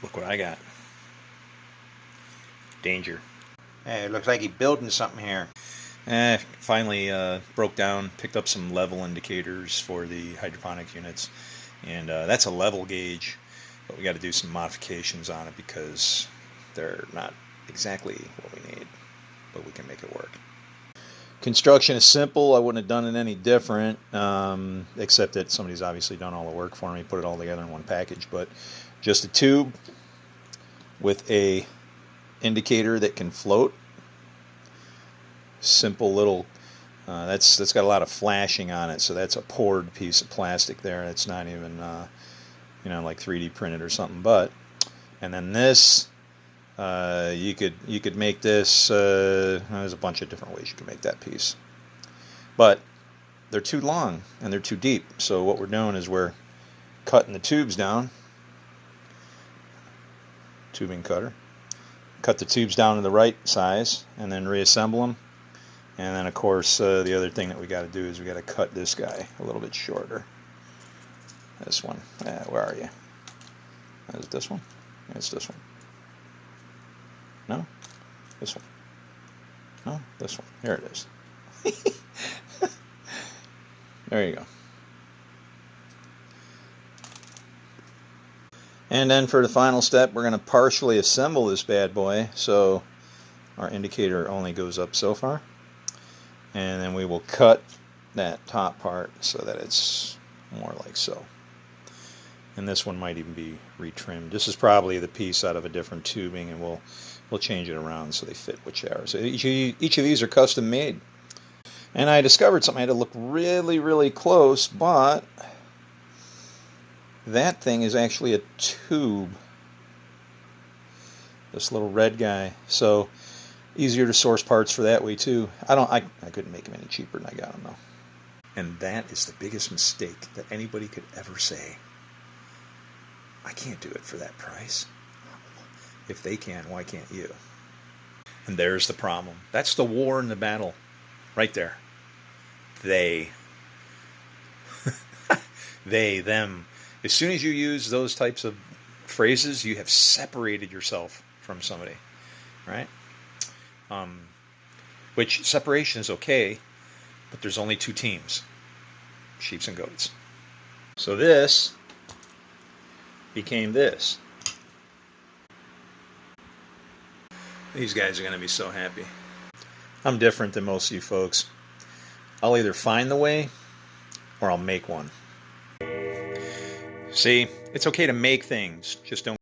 Look what I got. Danger. Hey, it looks like he's building something here. Finally broke down, picked up some level indicators for the hydroponic units, and that's a level gauge, but we got to do some modifications on it because they're not exactly what we need, but we can make it work. Construction is simple. I wouldn't have done it any different, except that somebody's obviously done all the work for me, put it all together in one package. But just a tube with a indicator that can float. Simple little. That's got a lot of flashing on it, so that's a poured piece of plastic there. It's not even like 3D printed or something. But and then this. You could make this. There's a bunch of different ways you can make that piece, but they're too long and they're too deep. So what we're doing is we're cutting the tubes down. Tubing cutter. Cut the tubes down to the right size and then reassemble them. And then of course the other thing that we got to do is we got to cut this guy a little bit shorter. This one. Where are you? Is it this one? It's this one. No? This one. No? This one. Here it is. There you go. And then for the final step, we're going to partially assemble this bad boy. So our indicator only goes up so far. And then we will cut that top part so that it's more like so. And this one might even be retrimmed. This is probably the piece out of a different tubing, and we'll change it around so they fit whichever. So each of these are custom made. And I discovered something. I had to look really, really close, but that thing is actually a tube. This little red guy. So easier to source parts for that way too. I couldn't make them any cheaper than I got them though. And that is the biggest mistake that anybody could ever say. I can't do it for that price. If they can, why can't you? And there's the problem. That's the war and the battle. Right there. They. They, them. As soon as you use those types of phrases, you have separated yourself from somebody. Right? Which separation is okay, but there's only two teams. Sheeps and goats. So this became this. These guys are going to be so happy. I'm different than most of you folks. I'll either find the way or I'll make one. See, it's okay to make things, just don't